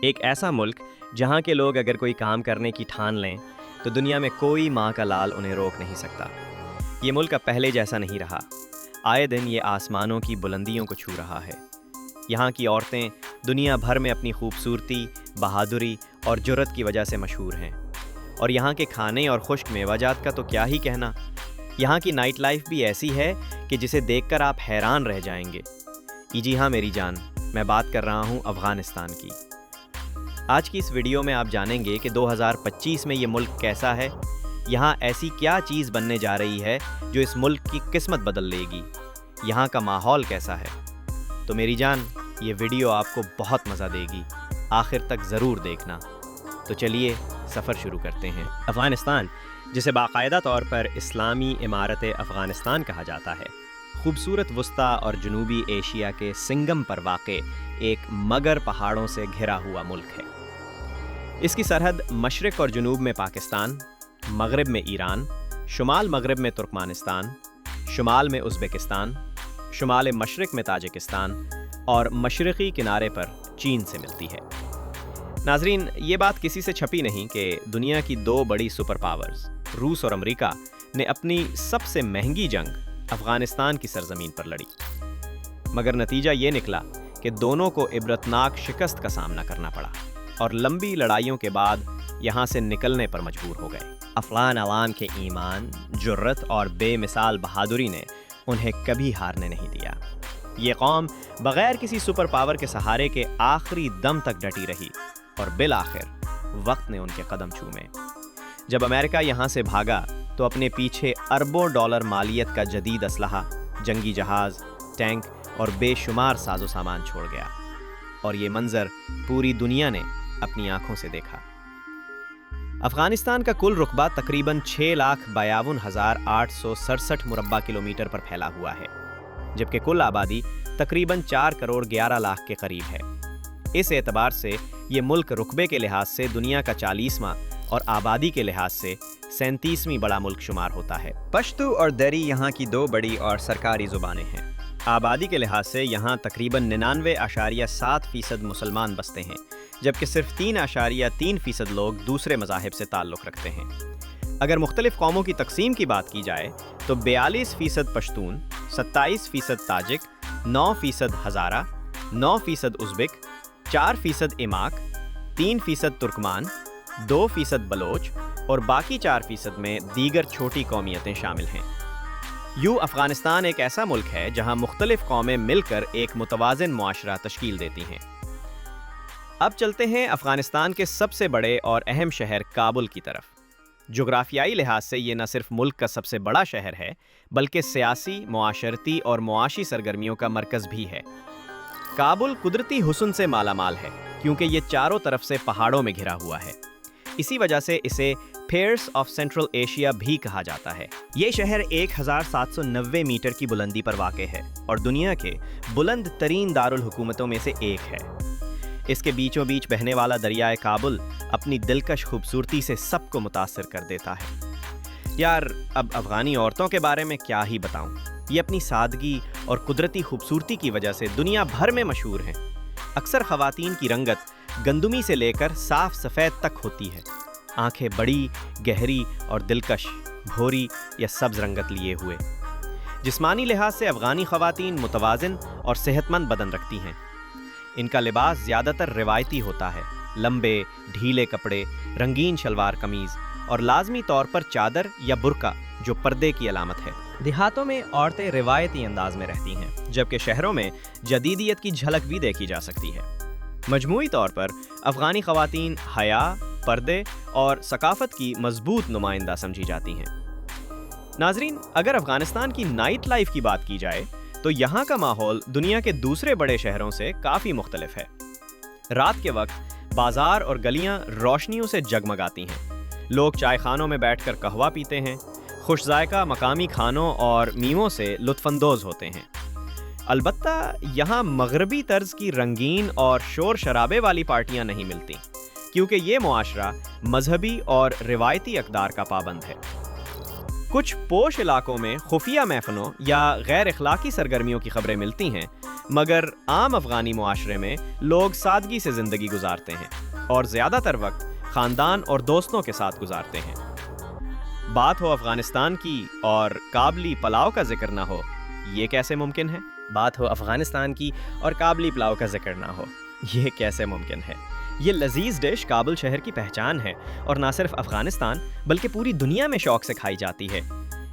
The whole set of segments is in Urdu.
ایک ایسا ملک جہاں کے لوگ اگر کوئی کام کرنے کی ٹھان لیں تو دنیا میں کوئی ماں کا لال انہیں روک نہیں سکتا۔ یہ ملک اب پہلے جیسا نہیں رہا، آئے دن یہ آسمانوں کی بلندیوں کو چھو رہا ہے۔ یہاں کی عورتیں دنیا بھر میں اپنی خوبصورتی، بہادری اور جرأت کی وجہ سے مشہور ہیں، اور یہاں کے کھانے اور خشک میوہ جات کا تو کیا ہی کہنا۔ یہاں کی نائٹ لائف بھی ایسی ہے کہ جسے دیکھ کر آپ حیران رہ جائیں گے۔ جی ہاں میری جان، میں بات کر رہا ہوں افغانستان کی۔ آج کی اس ویڈیو میں آپ جانیں گے کہ 2025 میں یہ ملک کیسا ہے، یہاں ایسی کیا چیز بننے جا رہی ہے جو اس ملک کی قسمت بدل لے گی، یہاں کا ماحول کیسا ہے۔ تو میری جان، یہ ویڈیو آپ کو بہت مزہ دے گی، آخر تک ضرور دیکھنا۔ تو چلیے سفر شروع کرتے ہیں۔ افغانستان، جسے باقاعدہ طور پر اسلامی امارت افغانستان کہا جاتا ہے، خوبصورت وسطی اور جنوبی ایشیا کے سنگم پر واقع ایک مگر پہاڑوں سے گھرا ہوا ملک ہے۔ اس کی سرحد مشرق اور جنوب میں پاکستان، مغرب میں ایران، شمال مغرب میں ترکمانستان، شمال میں ازبکستان، شمال مشرق میں تاجکستان اور مشرقی کنارے پر چین سے ملتی ہے۔ ناظرین، یہ بات کسی سے چھپی نہیں کہ دنیا کی دو بڑی سپر پاورز روس اور امریکہ نے اپنی سب سے مہنگی جنگ افغانستان کی سرزمین پر لڑی، مگر نتیجہ یہ نکلا کہ دونوں کو عبرتناک شکست کا سامنا کرنا پڑا اور لمبی لڑائیوں کے بعد یہاں سے نکلنے پر مجبور ہو گئے۔ افغان عوام کے ایمان، جرأت اور بے مثال بہادری نے انہیں کبھی ہارنے نہیں دیا۔ یہ قوم بغیر کسی سپر پاور کے سہارے کے آخری دم تک ڈٹی رہی اور بالآخر وقت نے ان کے قدم چومے۔ جب امریکہ یہاں سے بھاگا تو اپنے پیچھے اربوں ڈالر مالیت کا جدید اسلحہ، جنگی جہاز، ٹینک اور بے شمار ساز و سامان چھوڑ گیا، اور یہ منظر پوری دنیا نے اپنی آنکھوں سے دیکھا۔ افغانستان کا کل رقبہ تقریباً 6,52,867 مربع کلومیٹر پر پھیلا ہوا ہے، جبکہ کل آبادی تقریباً 4,11,00,000 کے قریب ہے۔ اس اعتبار سے یہ ملک رقبے کے لحاظ سے دنیا کا 40واں اور آبادی کے لحاظ سے 37ویں بڑا ملک شمار ہوتا ہے۔ پشتو اور دری یہاں کی دو بڑی اور سرکاری زبانیں ہیں۔ آبادی کے لحاظ سے یہاں تقریباً 99.7% مسلمان بستے ہیں، جبکہ صرف 3.3% لوگ دوسرے مذاہب سے تعلق رکھتے ہیں۔ اگر مختلف قوموں کی تقسیم کی بات کی جائے تو 42% پشتون، 27% تاجک، 9% ہزارہ، 9% ازبک، 4% ایماک، 3% ترکمان، 2% بلوچ اور باقی 4% میں دیگر چھوٹی قومیتیں شامل ہیں۔ یوں افغانستان ایک ایسا ملک ہے جہاں مختلف قومیں مل کر ایک متوازن معاشرہ تشکیل دیتی ہیں۔ اب چلتے ہیں افغانستان کے سب سے بڑے اور اہم شہر کابل کی طرف۔ جغرافیائی لحاظ سے یہ نہ صرف ملک کا سب سے بڑا شہر ہے، بلکہ سیاسی، معاشرتی اور معاشی سرگرمیوں کا مرکز بھی ہے۔ کابل قدرتی حسن سے مالا مال ہے، کیونکہ یہ چاروں طرف سے پہاڑوں میں گھرا ہوا ہے۔ اسی وجہ سے اسے پیئرس آف سینٹرل ایشیا بھی کہا جاتا ہے۔ یہ شہر 1,790 میٹر کی بلندی پر واقع ہے اور دنیا کے بلند ترین دارالحکومتوں میں سے ایک ہے۔ اس کے بیچوں بیچ بہنے والا دریائے کابل اپنی دلکش خوبصورتی سے سب کو متاثر کر دیتا ہے۔ یار، اب افغانی عورتوں کے بارے میں کیا ہی بتاؤں، یہ اپنی سادگی اور قدرتی خوبصورتی کی وجہ سے دنیا بھر میں مشہور ہیں۔ اکثر خواتین کی رنگت گندمی سے لے کر صاف سفید تک ہوتی ہے، آنکھیں بڑی، گہری اور دلکش، بھوری یا سبز رنگت لیے ہوئے۔ جسمانی لحاظ سے افغانی خواتین متوازن اور صحت مند بدن رکھتی ہیں۔ ان کا لباس زیادہ تر روایتی ہوتا ہے، لمبے، ڈھیلے کپڑے، رنگین شلوار قمیض اور لازمی طور پر چادر یا برقع جو پردے کی علامت ہے۔ دیہاتوں میں عورتیں روایتی انداز میں رہتی ہیں، جبکہ شہروں میں جدیدیت کی جھلک بھی دیکھی جا سکتی ہے۔ مجموعی طور پر افغانی خواتین حیا، پردے اور ثقافت کی مضبوط نمائندہ سمجھی جاتی ہیں۔ ناظرین، اگر افغانستان کی نائٹ لائف کی بات کی جائے تو یہاں کا ماحول دنیا کے دوسرے بڑے شہروں سے کافی مختلف ہے۔ رات کے وقت بازار اور گلیاں روشنیوں سے جگمگاتی ہیں، لوگ چائے خانوں میں بیٹھ کر قہوہ پیتے ہیں، خوش ذائقہ مقامی کھانوں اور میووں سے لطف اندوز ہوتے ہیں۔ البتہ یہاں مغربی طرز کی رنگین اور شور شرابے والی پارٹیاں نہیں ملتی، کیونکہ یہ معاشرہ مذہبی اور روایتی اقدار کا پابند ہے۔ کچھ پوش علاقوں میں خفیہ محفلوں یا غیر اخلاقی سرگرمیوں کی خبریں ملتی ہیں، مگر عام افغانی معاشرے میں لوگ سادگی سے زندگی گزارتے ہیں اور زیادہ تر وقت خاندان اور دوستوں کے ساتھ گزارتے ہیں۔ بات ہو افغانستان کی اور کابلی پلاؤ کا ذکر نہ ہو، یہ کیسے ممکن ہے؟ بات ہو افغانستان کی اور کابلی پلاؤ کا ذکر نہ ہو، یہ کیسے ممکن ہے؟ یہ لذیذ ڈش کابل شہر کی پہچان ہے اور نہ صرف افغانستان بلکہ پوری دنیا میں شوق سے کھائی جاتی ہے۔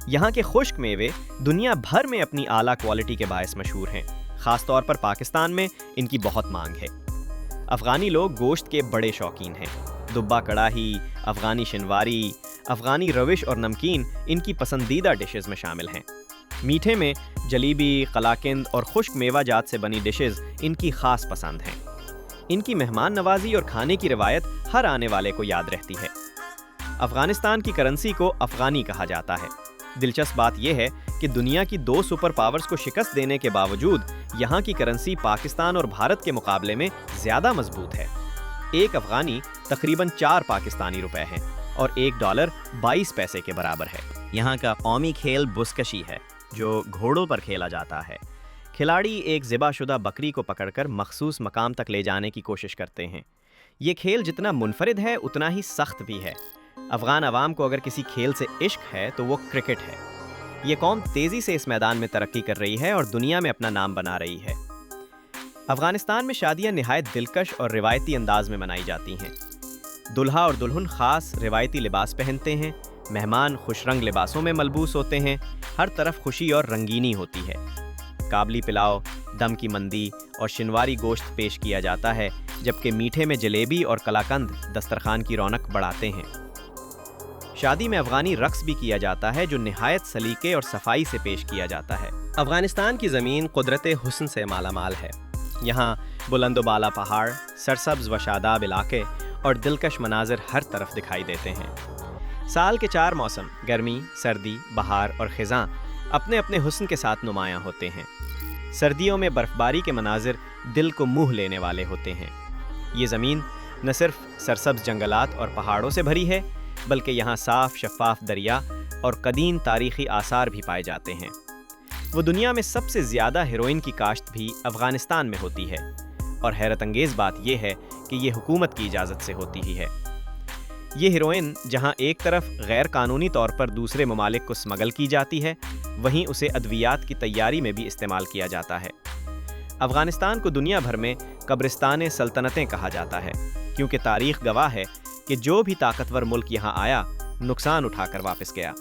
یہاں کے خشک میوے دنیا بھر میں اپنی اعلیٰ کوالٹی کے باعث مشہور ہیں، خاص طور پر پاکستان میں ان کی بہت مانگ ہے۔ افغانی لوگ گوشت کے بڑے شوقین ہیں۔ دبا کڑاہی، افغانی شنواری، افغانی روش اور نمکین ان کی پسندیدہ ڈشز میں شامل ہیں۔ میٹھے میں جلیبی، قلاقند اور خشک میوہ جات سے بنی ڈشز ان کی خاص پسند ہیں۔ ان کی مہمان نوازی اور کھانے کی روایت ہر آنے والے کو یاد رہتی ہے۔ افغانستان کی کرنسی کو افغانی کہا جاتا ہے۔ دلچسپ بات یہ ہے کہ دنیا کی 2 سپر پاورز کو شکست دینے کے باوجود یہاں کی کرنسی پاکستان اور بھارت کے مقابلے میں زیادہ مضبوط ہے۔ ایک افغانی تقریباً 4 پاکستانی روپے ہے اور $1 22 پیسے کے برابر ہے۔ یہاں کا قومی کھیل بزکشی ہے، جو گھوڑوں پر کھیلا جاتا ہے۔ کھلاڑی ایک ذبح شدہ بکری کو پکڑ کر مخصوص مقام تک لے جانے کی کوشش کرتے ہیں۔ یہ کھیل جتنا منفرد ہے اتنا ہی سخت بھی ہے۔ افغان عوام کو اگر کسی کھیل سے عشق ہے تو وہ کرکٹ ہے۔ یہ قوم تیزی سے اس میدان میں ترقی کر رہی ہے اور دنیا میں اپنا نام بنا رہی ہے۔ افغانستان میں شادیاں نہایت دلکش اور روایتی انداز میں منائی جاتی ہیں۔ دلہا اور دلہن خاص روایتی لباس پہنتے ہیں، مہمان خوش رنگ لباسوں میں ملبوس ہوتے ہیں، ہر طرف خوشی اور رنگینی ہوتی ہے۔ کابلی پلاؤ، دم کی مندی اور شنواری گوشت پیش کیا جاتا ہے، جبکہ میٹھے میں جلیبی اور قلاقند دسترخوان کی رونق بڑھاتے ہیں۔ شادی میں افغانی رقص بھی کیا جاتا ہے جو نہایت سلیقے اور صفائی سے پیش کیا جاتا ہے۔ افغانستان کی زمین قدرت حسن سے مالا مال ہے۔ یہاں بلند و بالا پہاڑ، سرسبز و شاداب علاقے اور دلکش مناظر ہر طرف دکھائی دیتے ہیں۔ سال کے 4 موسم گرمی، سردی، بہار اور خزاں اپنے اپنے حسن کے ساتھ نمایاں ہوتے ہیں۔ سردیوں میں برف باری کے مناظر دل کو موہ لینے والے ہوتے ہیں۔ یہ زمین نہ صرف سرسبز جنگلات اور پہاڑوں سے بھری ہے بلکہ یہاں صاف شفاف دریا اور قدیم تاریخی آثار بھی پائے جاتے ہیں۔ وہ دنیا میں سب سے زیادہ ہیروئن کی کاشت بھی افغانستان میں ہوتی ہے، اور حیرت انگیز بات یہ ہے کہ یہ حکومت کی اجازت سے ہوتی ہی ہے۔ یہ ہیروئن جہاں ایک طرف غیر قانونی طور پر دوسرے ممالک کو سمگل کی جاتی ہے، وہیں اسے ادویات کی تیاری میں بھی استعمال کیا جاتا ہے۔ افغانستان کو دنیا بھر میں قبرستان سلطنتیں کہا جاتا ہے، کیونکہ تاریخ گواہ ہے کہ جو بھی طاقتور ملک یہاں آیا نقصان اٹھا کر واپس گیا۔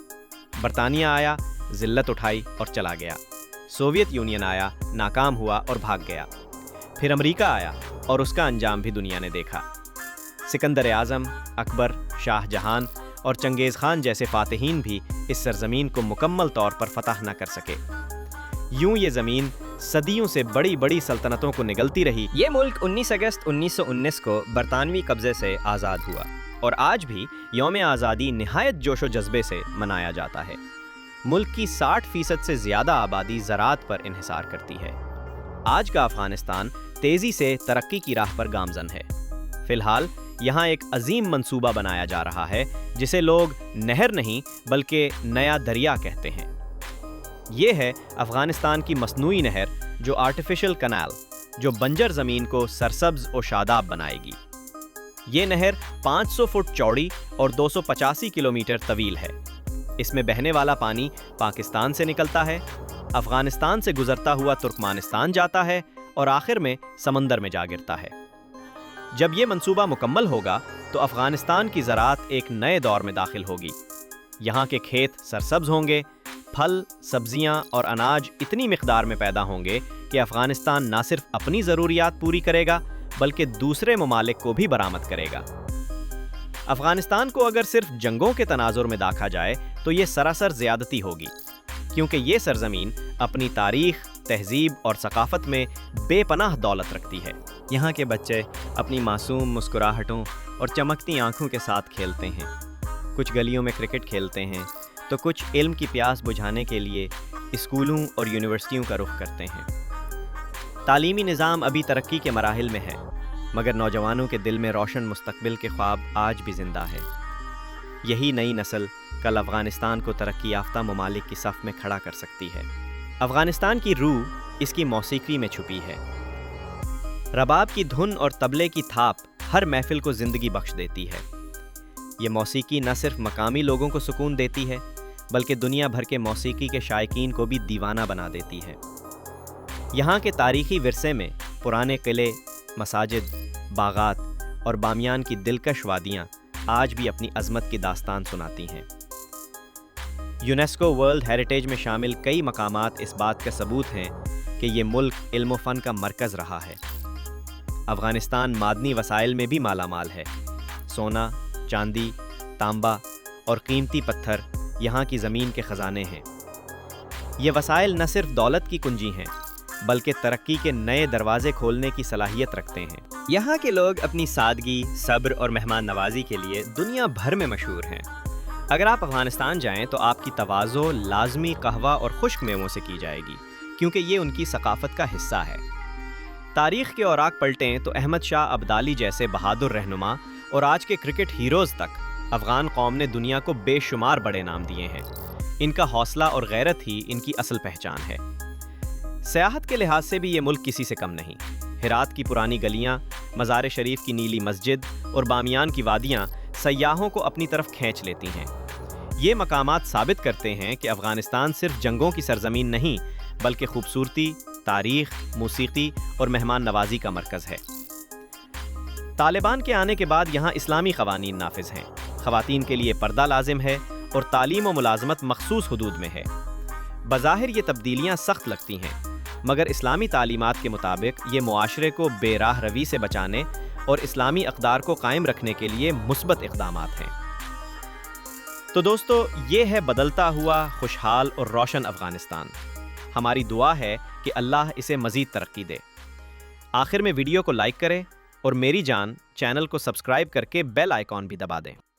برطانیہ آیا، ذلت اٹھائی اور چلا گیا۔ سوویت یونین آیا، ناکام ہوا اور بھاگ گیا۔ پھر امریکہ آیا اور اس کا انجام بھی دنیا نے دیکھا۔ سکندر اعظم، اکبر، شاہ جہان اور چنگیز خان جیسے فاتحین بھی اس سرزمین کو مکمل طور پر فتح نہ کر سکے۔ یوں یہ زمین صدیوں سے بڑی بڑی سلطنتوں کو نگلتی رہی۔ یہ ملک 19 اگست 1919 کو برطانوی قبضے سے آزاد ہوا، اور آج بھی یوم آزادی نہایت جوش و جذبے سے منایا جاتا ہے۔ ملک کی 60% سے زیادہ آبادی زراعت پر انحصار کرتی ہے۔ آج کا افغانستان تیزی سے ترقی کی راہ پر گامزن ہے۔ فی الحال یہاں ایک عظیم منصوبہ بنایا جا رہا ہے جسے لوگ نہر نہیں بلکہ نیا دریا کہتے ہیں۔ یہ ہے افغانستان کی مصنوعی نہر، جو آرٹیفیشل کنال، جو بنجر زمین کو سرسبز و شاداب بنائے گی۔ یہ نہر 500 فٹ چوڑی اور 285 کلومیٹر طویل ہے۔ اس میں بہنے والا پانی پاکستان سے نکلتا ہے، افغانستان سے گزرتا ہوا ترکمانستان جاتا ہے اور آخر میں سمندر میں جا گرتا ہے۔ جب یہ منصوبہ مکمل ہوگا تو افغانستان کی زراعت ایک نئے دور میں داخل ہوگی۔ یہاں کے کھیت سرسبز ہوں گے، پھل، سبزیاں اور اناج اتنی مقدار میں پیدا ہوں گے کہ افغانستان نہ صرف اپنی ضروریات پوری کرے گا بلکہ دوسرے ممالک کو بھی برآمد کرے گا۔ افغانستان کو اگر صرف جنگوں کے تناظر میں دیکھا جائے تو یہ سراسر زیادتی ہوگی، کیونکہ یہ سرزمین اپنی تاریخ، تہذیب اور ثقافت میں بے پناہ دولت رکھتی ہے۔ یہاں کے بچے اپنی معصوم مسکراہٹوں اور چمکتی آنکھوں کے ساتھ کھیلتے ہیں۔ کچھ گلیوں میں کرکٹ کھیلتے ہیں تو کچھ علم کی پیاس بجھانے کے لیے اسکولوں اور یونیورسٹیوں کا رخ کرتے ہیں۔ تعلیمی نظام ابھی ترقی کے مراحل میں ہے، مگر نوجوانوں کے دل میں روشن مستقبل کے خواب آج بھی زندہ ہے۔ یہی نئی نسل کل افغانستان کو ترقی یافتہ ممالک کی صف میں کھڑا کر سکتی ہے۔ افغانستان کی روح اس کی موسیقی میں چھپی ہے۔ رباب کی دھن اور طبلے کی تھاپ ہر محفل کو زندگی بخش دیتی ہے۔ یہ موسیقی نہ صرف مقامی لوگوں کو سکون دیتی ہے بلکہ دنیا بھر کے موسیقی کے شائقین کو بھی دیوانہ بنا دیتی ہے۔ یہاں کے تاریخی ورثے میں پرانے قلعے، مساجد، باغات اور بامیان کی دلکش وادیاں آج بھی اپنی عظمت کی داستان سناتی ہیں۔ یونیسکو ورلڈ ہیریٹیج میں شامل کئی مقامات اس بات کا ثبوت ہیں کہ یہ ملک علم و فن کا مرکز رہا ہے۔ افغانستان معدنی وسائل میں بھی مالا مال ہے۔ سونا، چاندی، تانبا اور قیمتی پتھر یہاں کی زمین کے خزانے ہیں۔ یہ وسائل نہ صرف دولت کی کنجی ہیں بلکہ ترقی کے نئے دروازے کھولنے کی صلاحیت رکھتے ہیں۔ یہاں کے لوگ اپنی سادگی، صبر اور مہمان نوازی کے لیے دنیا بھر میں مشہور ہیں۔ اگر آپ افغانستان جائیں تو آپ کی تواضع لازمی قہوہ اور خشک میووں سے کی جائے گی کیونکہ یہ ان کی ثقافت کا حصہ ہے۔ تاریخ کے اوراق پلٹیں تو احمد شاہ ابدالی جیسے بہادر رہنما اور آج کے کرکٹ ہیروز تک افغان قوم نے دنیا کو بے شمار بڑے نام دیے ہیں۔ ان کا حوصلہ اور غیرت ہی ان کی اصل پہچان ہے۔ سیاحت کے لحاظ سے بھی یہ ملک کسی سے کم نہیں۔ ہرات کی پرانی گلیاں، مزار شریف کی نیلی مسجد اور بامیان کی وادیاں سیاحوں کو اپنی طرف کھینچ لیتی ہیں۔ یہ مقامات ثابت کرتے ہیں کہ افغانستان صرف جنگوں کی سرزمین نہیں بلکہ خوبصورتی، تاریخ، موسیقی اور مہمان نوازی کا مرکز ہے۔ طالبان کے آنے کے بعد یہاں اسلامی قوانین نافذ ہیں۔ خواتین کے لیے پردہ لازم ہے اور تعلیم و ملازمت مخصوص حدود میں ہے۔ بظاہر یہ تبدیلیاں سخت لگتی ہیں مگر اسلامی تعلیمات کے مطابق یہ معاشرے کو بے راہ روی سے بچانے اور اسلامی اقدار کو قائم رکھنے کے لیے مثبت اقدامات ہیں۔ تو دوستو، یہ ہے بدلتا ہوا، خوشحال اور روشن افغانستان۔ ہماری دعا ہے کہ اللہ اسے مزید ترقی دے۔ آخر میں ویڈیو کو لائک کریں اور میری جان چینل کو سبسکرائب کر کے بیل آئیکن بھی دبا دیں۔